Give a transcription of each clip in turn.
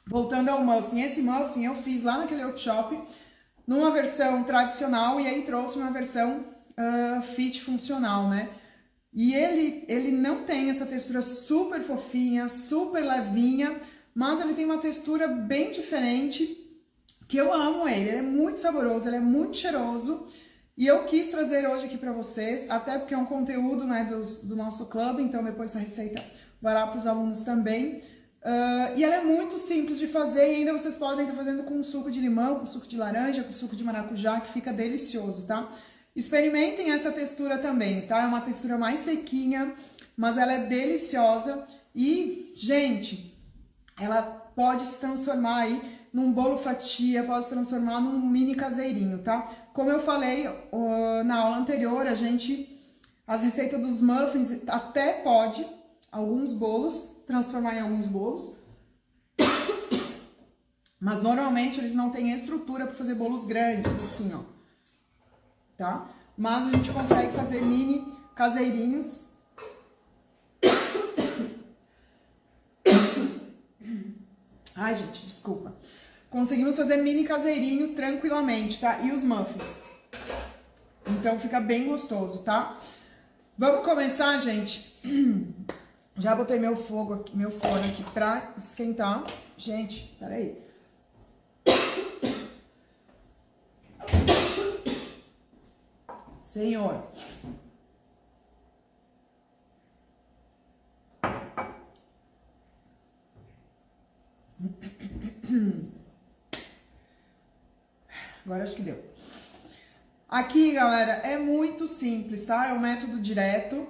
Voltando ao muffin, esse muffin eu fiz lá naquele workshop numa versão tradicional e aí trouxe uma versão fit funcional, né? E ele não tem essa textura super fofinha, super levinha, mas ele tem uma textura bem diferente, que eu amo ele. Ele é muito saboroso, ele é muito cheiroso. E eu quis trazer hoje aqui pra vocês, até porque é um conteúdo, né, do nosso clube, então depois essa receita vai lá pros alunos também. E ela é muito simples de fazer e ainda vocês podem estar fazendo com suco de limão, com suco de laranja, com suco de maracujá, que fica delicioso, tá? Experimentem essa textura também, tá? É uma textura mais sequinha, mas ela é deliciosa e, gente, ela pode se transformar aí num bolo fatia, pode se transformar num mini caseirinho, tá? Como eu falei na aula anterior, as receitas dos muffins até pode, alguns bolos, transformar em alguns bolos, mas normalmente eles não têm estrutura para fazer bolos grandes, assim, ó, tá? Mas a gente consegue fazer mini caseirinhos. Ai, gente, desculpa. Conseguimos fazer mini caseirinhos tranquilamente, tá? E os muffins. Então fica bem gostoso, tá? Vamos começar, gente? Já botei meu forno aqui pra esquentar. Gente, peraí. Senhor. Agora acho que deu. Aqui, galera, é muito simples, tá? É um método direto.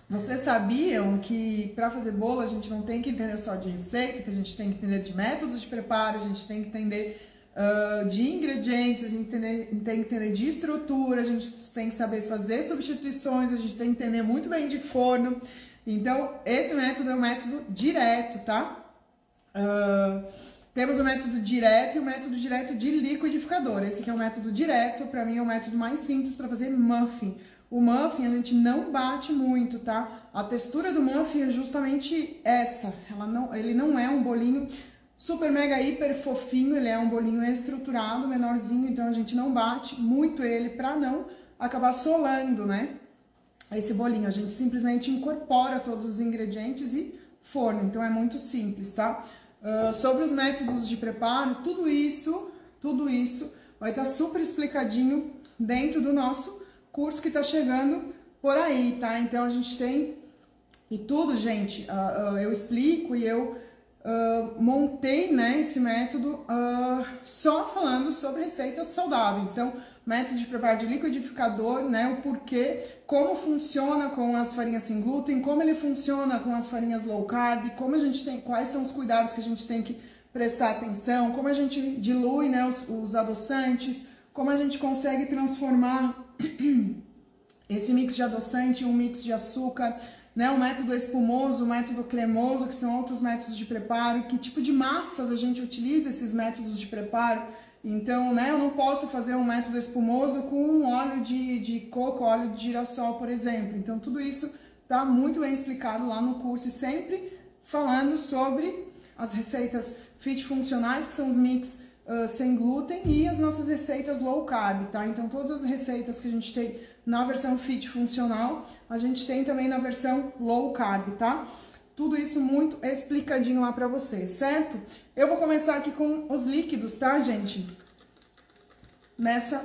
Vocês sabiam que para fazer bolo a gente não tem que entender só de receita, que a gente tem que entender de métodos de preparo, a gente tem que entender de ingredientes, a gente tem que entender de estrutura, a gente tem que saber fazer substituições, a gente tem que entender muito bem de forno. Então, esse método é um método direto, tá? Temos o método direto e o método direto de liquidificador. Esse aqui é o método direto, pra mim é o método mais simples para fazer muffin. O muffin a gente não bate muito, tá? A textura do muffin é justamente essa. Ele não é um bolinho super mega hiper fofinho, ele é um bolinho estruturado, menorzinho, então a gente não bate muito ele pra não acabar solando, né? Esse bolinho, a gente simplesmente incorpora todos os ingredientes e forno, então é muito simples, tá? Sobre os métodos de preparo, tudo isso vai estar super explicadinho dentro do nosso curso que tá chegando por aí, tá? Então a gente tem e tudo, gente, eu explico e eu montei, né, esse método só falando sobre receitas saudáveis. Então, método de preparo de liquidificador, né, o porquê, como funciona com as farinhas sem glúten, como ele funciona com as farinhas low carb, como a gente tem, quais são os cuidados que a gente tem que prestar atenção, como a gente dilui, né, os adoçantes, como a gente consegue transformar esse mix de adoçante em um mix de açúcar, né, o método espumoso, o método cremoso, que são outros métodos de preparo, que tipo de massas a gente utiliza esses métodos de preparo. Então, né, eu não posso fazer um método espumoso com óleo de coco, óleo de girassol, por exemplo. Então, tudo isso tá muito bem explicado lá no curso, e sempre falando sobre as receitas fit funcionais, que são os mix sem glúten, e as nossas receitas low carb, tá? Então, todas as receitas que a gente tem na versão fit funcional, a gente tem também na versão low carb, tá? Tudo isso muito explicadinho lá pra vocês, certo? Eu vou começar aqui com os líquidos, tá, gente? Nessa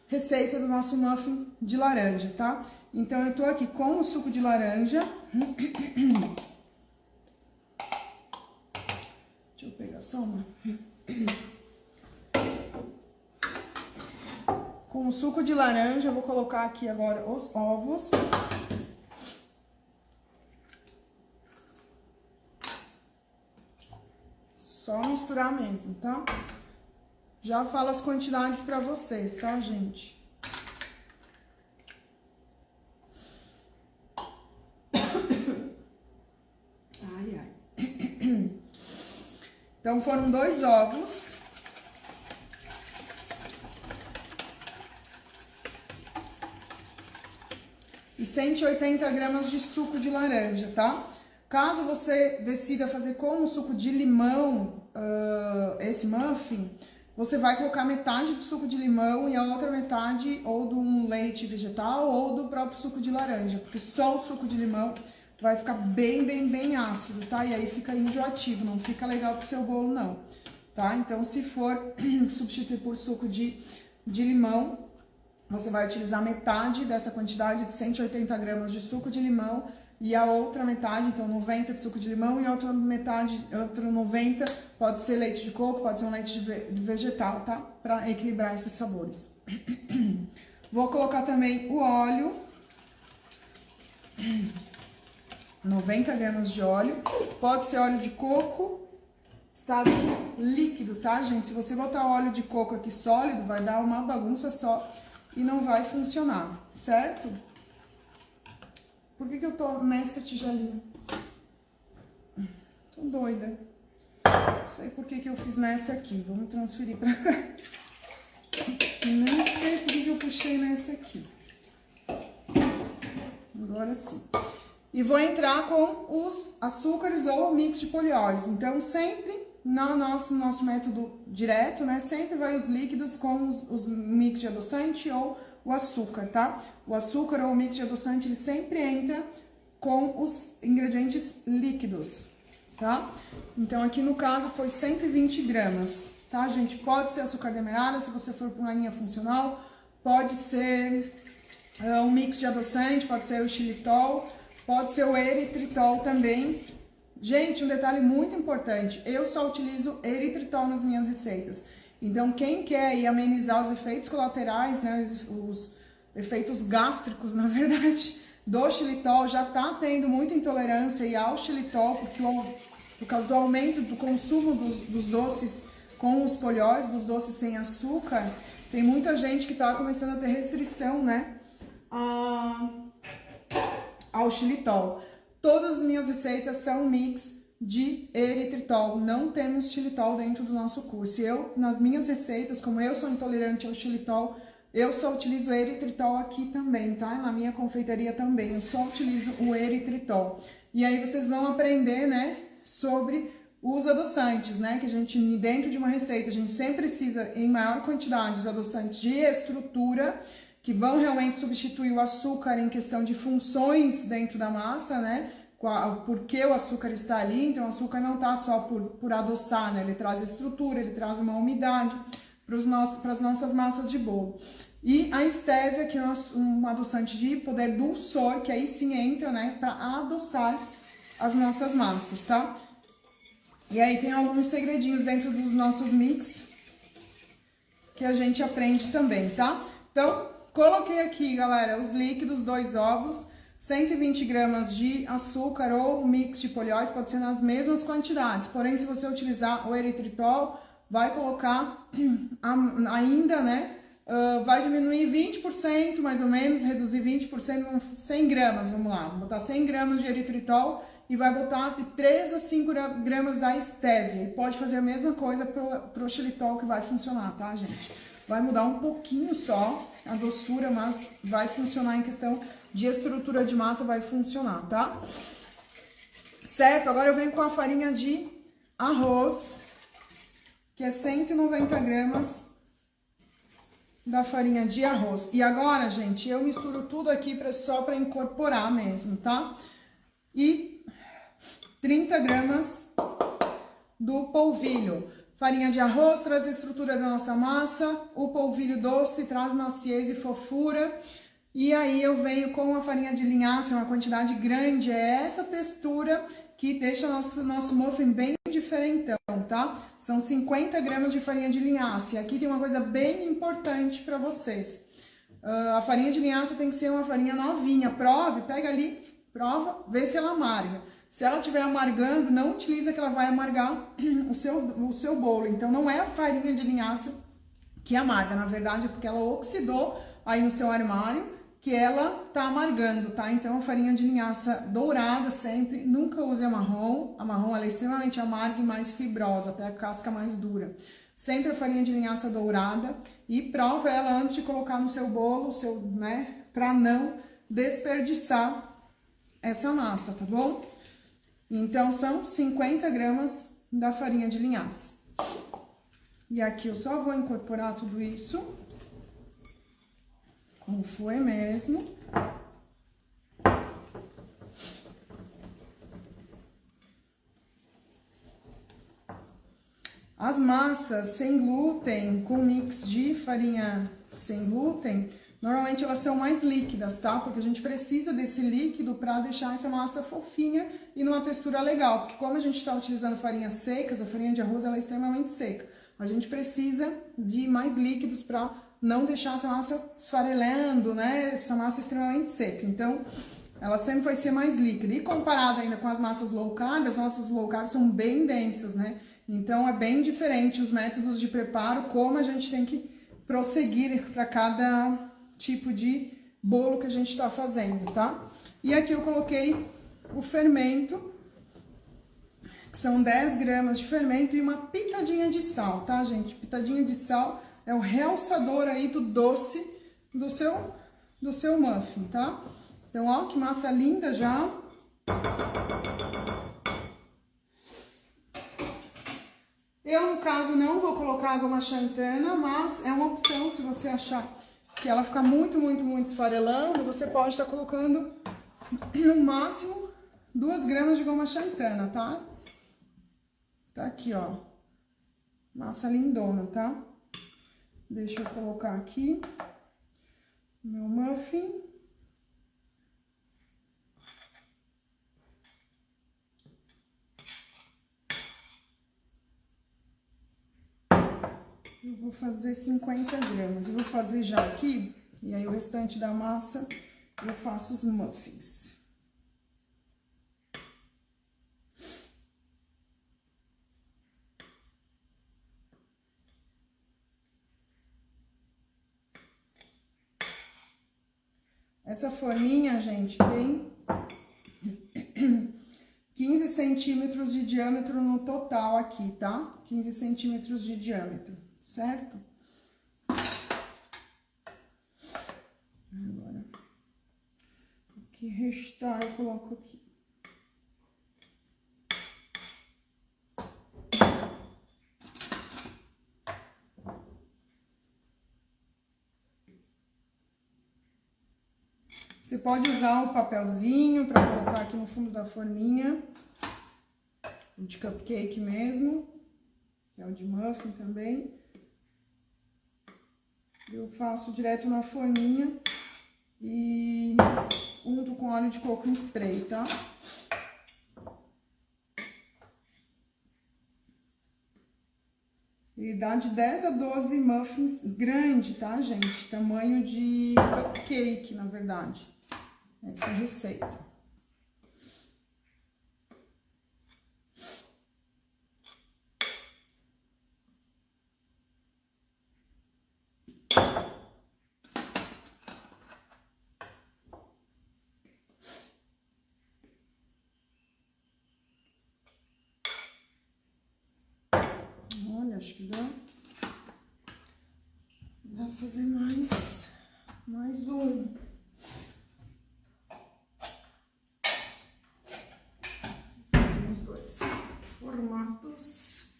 receita do nosso muffin de laranja, tá? Então, eu tô aqui com o suco de laranja. Deixa eu pegar só uma. Com o suco de laranja, eu vou colocar aqui agora os ovos. Só misturar mesmo, tá? Já falo as quantidades pra vocês, tá, gente? Ai, ai. Então, foram 2 ovos. E 180 gramas de suco de laranja, tá? Caso você decida fazer com o suco de limão, esse muffin, você vai colocar metade do suco de limão e a outra metade ou de um leite vegetal ou do próprio suco de laranja, porque só o suco de limão vai ficar bem ácido, tá? E aí fica enjoativo, não fica legal pro seu bolo, não, tá? Então, se for substituir por suco de limão, você vai utilizar metade dessa quantidade de 180 gramas de suco de limão e a outra metade, então 90 de suco de limão e a outra metade, outro 90 pode ser leite de coco, pode ser um leite vegetal, tá? Para equilibrar esses sabores. Vou colocar também o óleo, 90 gramas de óleo, pode ser óleo de coco, estado líquido, tá, gente? Se você botar óleo de coco aqui sólido, vai dar uma bagunça só e não vai funcionar, certo? Por que eu tô nessa tigelinha? Tô doida. Não sei por que eu fiz nessa aqui. Vamos transferir pra cá. Nem sei por que eu puxei nessa aqui. Agora sim. E vou entrar com os açúcares ou o mix de polióis. Então, sempre no nosso método direto, né? Sempre vai os líquidos com os mix de adoçante ou o açúcar, tá? O açúcar ou o mix de adoçante, ele sempre entra com os ingredientes líquidos, tá? Então, aqui no caso, foi 120 gramas, tá, gente? Pode ser açúcar demerara, se você for para uma linha funcional, pode ser um mix de adoçante, pode ser o xilitol, pode ser o eritritol também. Gente, um detalhe muito importante, eu só utilizo eritritol nas minhas receitas. Então, quem quer aí amenizar os efeitos colaterais, né, os efeitos gástricos, na verdade, do xilitol, já tá tendo muita intolerância aí ao xilitol, porque por causa do aumento do consumo dos doces com os polióis, dos doces sem açúcar, tem muita gente que tá começando a ter restrição, né, ao xilitol. Todas as minhas receitas são mix de eritritol, não temos xilitol dentro do nosso curso. Eu, nas minhas receitas, como eu sou intolerante ao xilitol, eu só utilizo eritritol aqui também, tá? Na minha confeitaria também, eu só utilizo o eritritol. E aí vocês vão aprender, né, sobre os adoçantes, né? Que a gente, dentro de uma receita, a gente sempre precisa, em maior quantidade, os adoçantes de estrutura, que vão realmente substituir o açúcar em questão de funções dentro da massa, né? Porque o açúcar está ali, então o açúcar não está só por adoçar, né? Ele traz estrutura, ele traz uma umidade para as nossas massas de bolo. E a estévia, que é um adoçante de poder dulçor, que aí sim entra, né, para adoçar as nossas massas, tá? E aí tem alguns segredinhos dentro dos nossos mix que a gente aprende também, tá? Então, coloquei aqui, galera, os líquidos, 2 ovos, 120 gramas de açúcar ou mix de polióis, pode ser nas mesmas quantidades. Porém, se você utilizar o eritritol, vai colocar ainda, né? Vai diminuir 20%, mais ou menos, reduzir 20%, 100 gramas, vamos lá. Vou botar 100 gramas de eritritol e vai botar de 3 a 5 gramas da estévia. E pode fazer a mesma coisa pro xilitol, que vai funcionar, tá, gente? Vai mudar um pouquinho só a doçura, mas vai funcionar em questão de estrutura de massa, vai funcionar, tá? Certo? Agora eu venho com a farinha de arroz, que é 190 gramas da farinha de arroz. E agora, gente, eu misturo tudo aqui só para incorporar mesmo, tá? E 30 gramas do polvilho. Farinha de arroz traz a estrutura da nossa massa, o polvilho doce traz maciez e fofura. E aí eu venho com a farinha de linhaça, uma quantidade grande, é essa textura que deixa nosso muffin bem diferentão, tá? São 50 gramas de farinha de linhaça. E aqui tem uma coisa bem importante para vocês. A farinha de linhaça tem que ser uma farinha novinha. Prove, pega ali, prova, vê se ela amarga. Se ela estiver amargando, não utiliza, que ela vai amargar o seu bolo. Então, não é a farinha de linhaça que amarga, na verdade, é porque ela oxidou aí no seu armário, que ela tá amargando, tá? Então, a farinha de linhaça dourada sempre, nunca use a marrom. A marrom, ela é extremamente amarga e mais fibrosa, até a casca mais dura. Sempre a farinha de linhaça dourada e prova ela antes de colocar no seu bolo, né? Pra não desperdiçar essa massa, tá bom? Então, são 50 gramas da farinha de linhaça. E aqui eu só vou incorporar tudo isso com o fouet mesmo. As massas sem glúten, com mix de farinha sem glúten, normalmente elas são mais líquidas, tá? Porque a gente precisa desse líquido para deixar essa massa fofinha e numa textura legal. Porque como a gente está utilizando farinhas secas, a farinha de arroz ela é extremamente seca. A gente precisa de mais líquidos para não deixar essa massa esfarelando, né? Essa massa extremamente seca. Então, ela sempre vai ser mais líquida. E comparada ainda com as massas low carb, as massas low carb são bem densas, né? Então, é bem diferente os métodos de preparo, como a gente tem que prosseguir para cada tipo de bolo que a gente está fazendo, tá? E aqui eu coloquei o fermento, que são 10 gramas de fermento e uma pitadinha de sal, tá, gente? Pitadinha de sal é o realçador aí do doce do seu muffin, tá? Então, ó, que massa linda já. Eu, no caso, não vou colocar água machantana, mas é uma opção se você achar que ela fica muito esfarelando, você pode estar colocando no máximo 2 gramas de goma xantana, tá? Tá aqui, ó. Massa lindona, tá? Deixa eu colocar aqui meu muffin. Eu vou fazer 50 gramas. Eu vou fazer já aqui, e aí o restante da massa eu faço os muffins. Essa forminha, gente, tem 15 centímetros de diâmetro no total aqui, tá? 15 centímetros de diâmetro, certo? Agora, o que restar eu coloco aqui. Você pode usar um papelzinho para colocar aqui no fundo da forminha, o de cupcake mesmo, que é o de muffin também. Eu faço direto na forminha e unto com óleo de coco em spray, tá? E dá de 10 a 12 muffins grande, tá, gente? Tamanho de cupcake, na verdade. Essa é a receita. Olha, acho que dá. Dá pra fazer mais um. Formatos.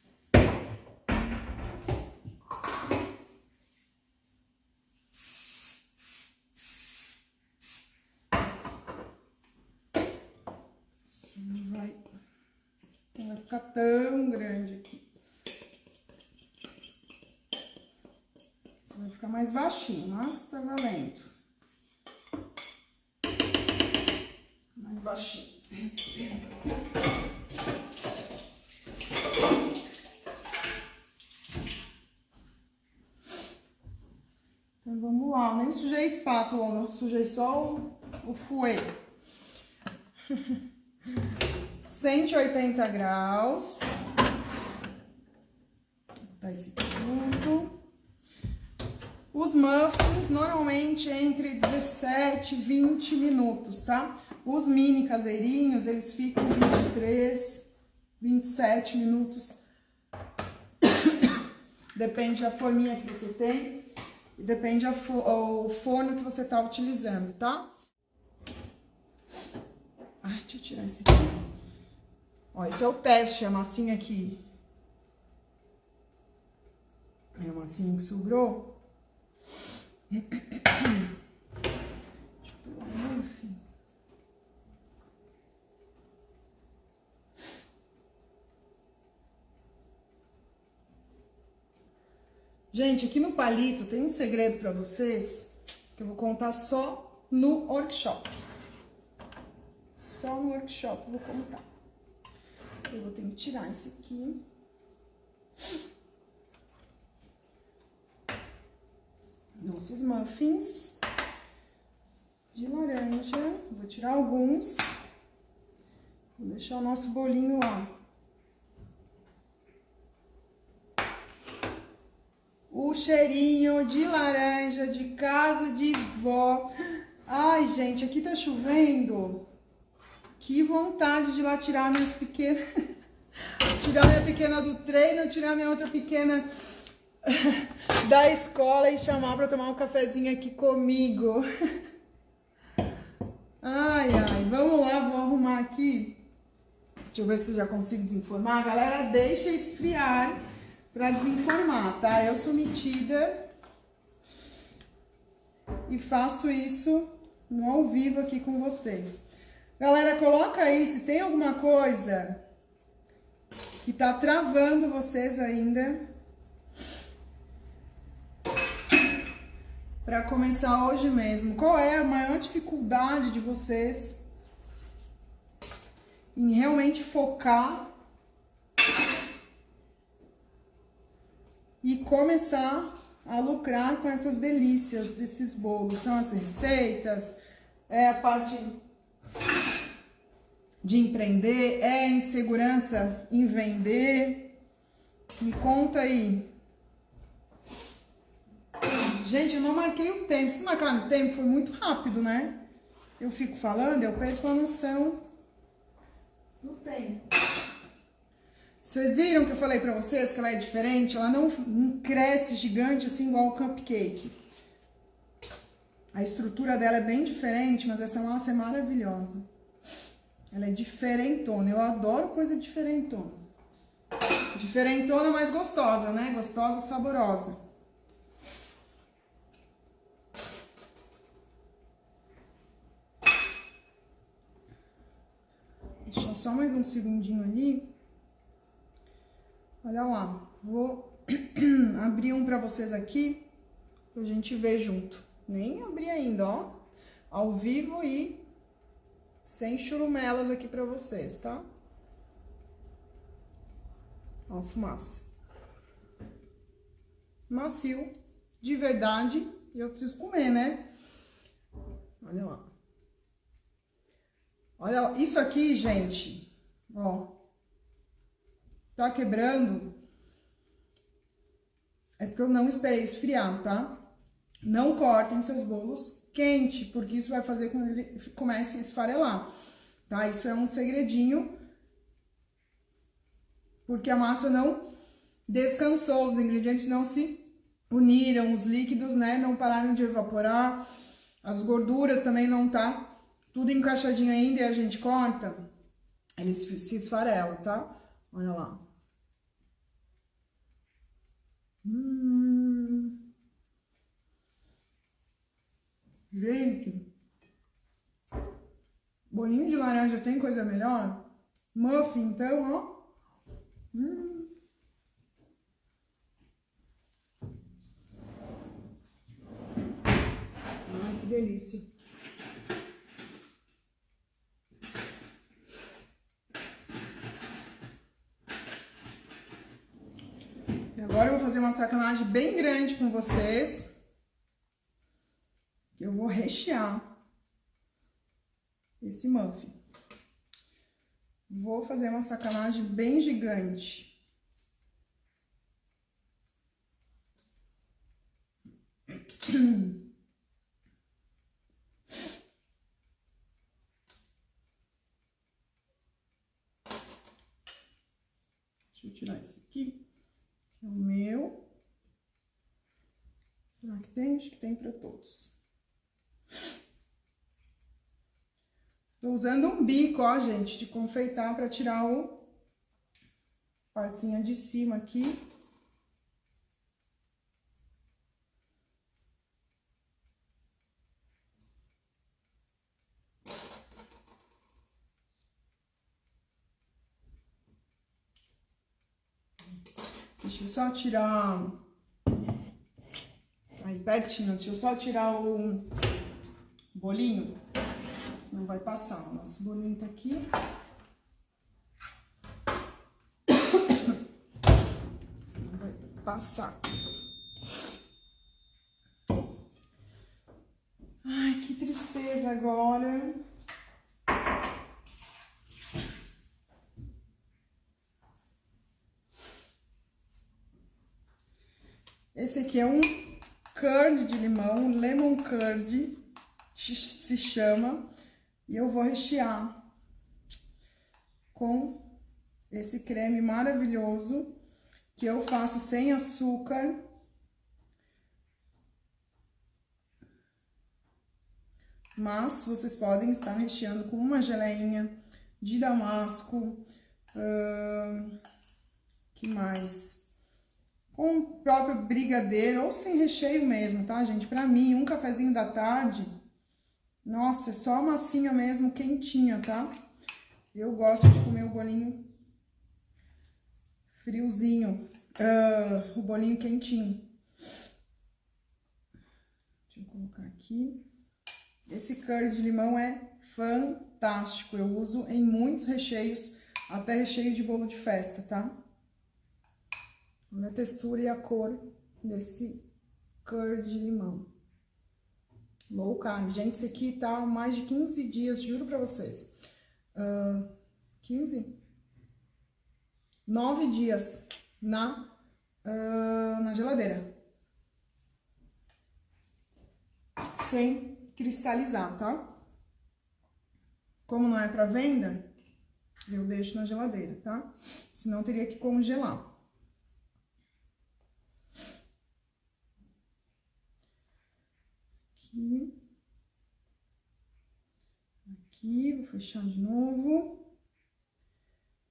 Isso não vai ficar tão grande aqui. Isso vai ficar mais baixinho, mas tá valendo. Mais baixinho. Então, vamos lá. Nem sujei a espátula, não sujei só o fouet. 180 graus. Vou botar esse junto. Os muffins, normalmente, entre 17 e 20 minutos, tá? Os mini caseirinhos, eles ficam 23, 27 minutos. Depende da forminha que você tem. E depende o forno que você tá utilizando, tá? Ai, deixa eu tirar esse aqui. Ó, esse é o teste, a massinha aqui. massinha que sobrou. Deixa eu pegar o muffin. Gente, aqui no palito tem um segredo pra vocês que eu vou contar só no workshop. Só no workshop eu vou contar. Eu vou ter que tirar esse aqui. Nossos muffins de laranja. Vou tirar alguns. Vou deixar o nosso bolinho lá. O cheirinho de laranja de casa de vó. Ai, gente, aqui tá chovendo. Que vontade de ir lá tirar minhas pequenas. Tirar minha pequena do treino, tirar minha outra pequena da escola e chamar pra tomar um cafezinho aqui comigo. Ai, ai, vamos lá, vou arrumar aqui. Deixa eu ver se eu já consigo desenformar. Galera, deixa esfriar pra desenformar, tá? Eu sou metida e faço isso no ao vivo aqui com vocês. Galera, coloca aí se tem alguma coisa que tá travando vocês ainda para começar hoje mesmo. Qual é a maior dificuldade de vocês em realmente focar e começar a lucrar com essas delícias desses bolos? São as receitas, é a parte de empreender, é a insegurança em vender? Me conta aí. Gente, eu não marquei o tempo. Se marcar no tempo, foi muito rápido, né? Eu fico falando, eu perco a noção do tempo. Vocês viram que eu falei pra vocês que ela é diferente? Ela não cresce gigante assim igual o cupcake. A estrutura dela é bem diferente, mas essa massa é maravilhosa. Ela é diferentona. Eu adoro coisa diferentona. Diferentona, mas gostosa, né? Gostosa, saborosa. Deixa só mais um segundinho ali. Olha lá. Vou abrir um pra vocês aqui, pra gente ver junto. Nem abri ainda, ó. Ao vivo e sem churumelas aqui pra vocês, tá? Ó a fumaça. Macio, de verdade. E eu preciso comer, né? Olha lá. Olha lá. Isso aqui, gente, ó. Tá quebrando. É porque eu não esperei esfriar, tá? Não cortem seus bolos quente, porque isso vai fazer com que ele comece a esfarelar, tá? Isso é um segredinho, porque a massa não descansou, os ingredientes não se uniram, os líquidos, né, não pararam de evaporar, as gorduras também não tá tudo encaixadinho ainda e a gente corta, ele se esfarela, tá? Olha lá. Gente, bolinho de laranja tem coisa melhor? Muffin, então, ó. Ai, que delícia. E agora eu vou fazer uma sacanagem bem grande com vocês. Eu vou rechear esse muffin. Vou fazer uma sacanagem bem gigante. Deixa eu tirar esse aqui, que é o meu. Será que tem? Acho que tem para todos. Tô usando um bico, ó, gente, de confeitar para tirar o partezinha de cima aqui. Deixa eu só tirar... Aí, pertinho, deixa eu só tirar o bolinho. Não vai passar, o nosso bolinho tá aqui. Senão vai passar. Ai, que tristeza agora. Esse aqui é um curd de limão, lemon curd, se chama. E eu vou rechear com esse creme maravilhoso, que eu faço sem açúcar. Mas vocês podem estar recheando com uma geleinha de damasco, que mais? Com o próprio brigadeiro ou sem recheio mesmo, tá, gente? Pra mim, um cafezinho da tarde, nossa, é só a massinha mesmo, quentinha, tá? Eu gosto de comer o bolinho friozinho, o bolinho quentinho. Deixa eu colocar aqui. Esse curry de limão é fantástico, eu uso em muitos recheios, até recheio de bolo de festa, tá? Olha a textura e a cor desse curry de limão. Low carb. Gente, isso aqui tá há mais de 15 dias, juro pra vocês. 15? 9 dias na geladeira. Sem cristalizar, tá? Como não é pra venda, eu deixo na geladeira, tá? Senão teria que congelar. Aqui, vou fechar de novo.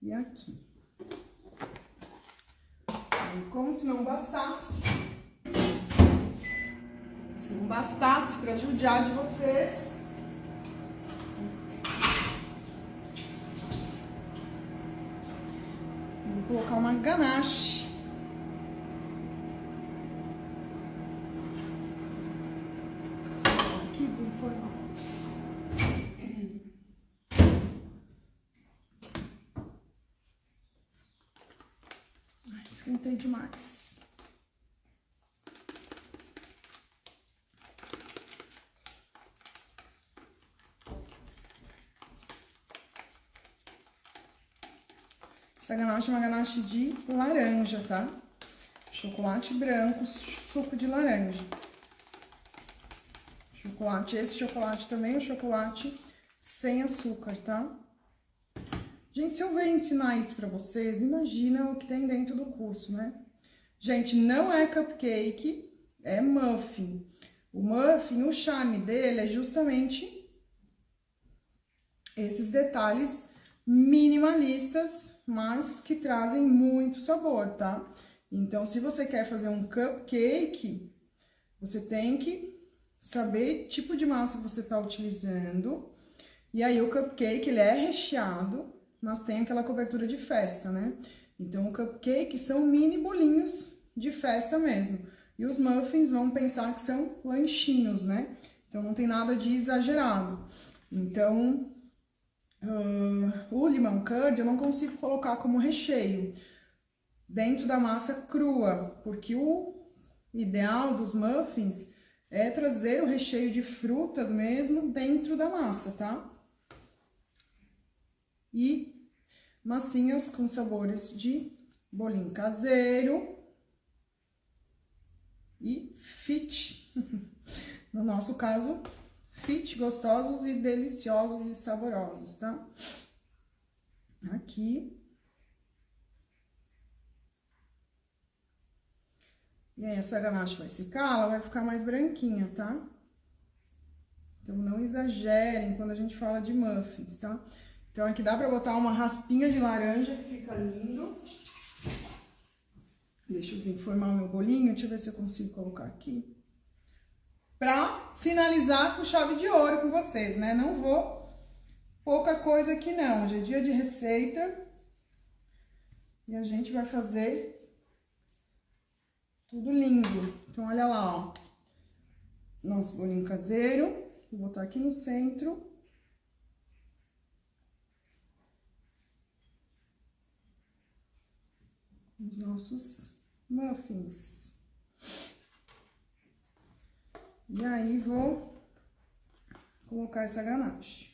E aqui. E como se não bastasse. Se não bastasse para judiar de vocês. Vou colocar uma ganache. Aqui, desenformar. Esquentei demais. Essa ganache é uma ganache de laranja, tá? Chocolate branco, suco de laranja. Chocolate, esse chocolate também é um chocolate sem açúcar, tá? Gente, se eu venho ensinar isso pra vocês, imagina o que tem dentro do curso, né? Gente, não é cupcake, é muffin. O muffin, o charme dele é justamente esses detalhes minimalistas, mas que trazem muito sabor, tá? Então, se você quer fazer um cupcake, você tem que saber o tipo de massa que você tá utilizando. E aí, o cupcake, ele é recheado, mas tem aquela cobertura de festa, né? Então, o cupcake são mini bolinhos de festa mesmo. E os muffins, vamos pensar que são lanchinhos, né? Então, não tem nada de exagerado. Então, o limão curd eu não consigo colocar como recheio dentro da massa crua, porque o ideal dos muffins é trazer o recheio de frutas mesmo dentro da massa, tá? E massinhas com sabores de bolinho caseiro e fit. No nosso caso, fit, gostosos e deliciosos e saborosos, tá? Aqui. E aí, essa ganache vai secar, ela vai ficar mais branquinha, tá? Então, não exagerem quando a gente fala de muffins, tá? Então, aqui dá pra botar uma raspinha de laranja, que fica lindo. Deixa eu desenformar o meu bolinho, deixa eu ver se eu consigo colocar aqui. Pra finalizar com chave de ouro com vocês, né? Não vou pouca coisa aqui não, hoje é dia de receita. E a gente vai fazer Tudo lindo. Então, olha lá, ó. Nosso bolinho caseiro. Vou botar aqui no centro. Os nossos muffins. E aí, vou colocar essa ganache.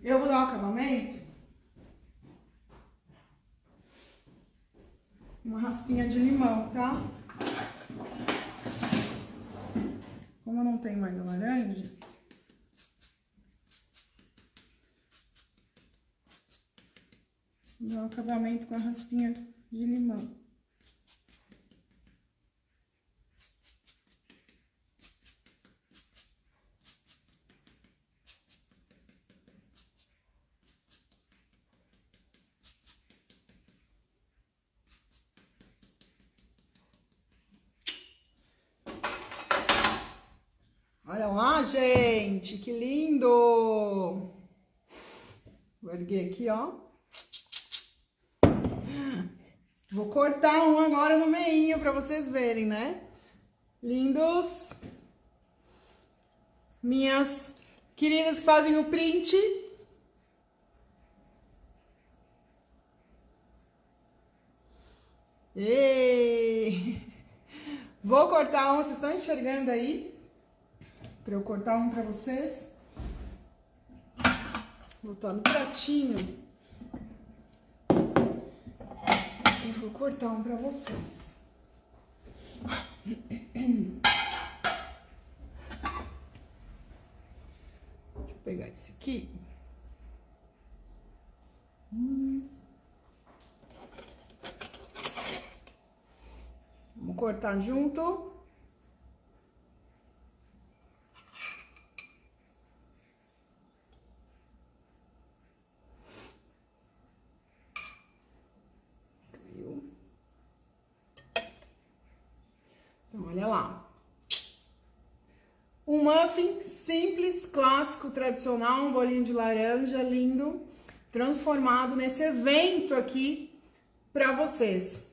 Eu vou dar um acabamento. Uma raspinha de limão, tá? Como eu não tenho mais a laranja, vou dar um acabamento com a raspinha de limão. Olha lá, gente, que lindo! Vou erguer aqui, ó. Vou cortar um agora no meinho pra vocês verem, né? Lindos! Minhas queridas que fazem o print. Ei! Vou cortar um, vocês estão enxergando aí? Pra eu cortar um pra vocês. Vou botar no pratinho. E vou cortar um pra vocês. Deixa eu pegar esse aqui. Vamos cortar junto. Então, olha lá. Um muffin simples, clássico, tradicional, um bolinho de laranja lindo, transformado nesse evento aqui pra vocês.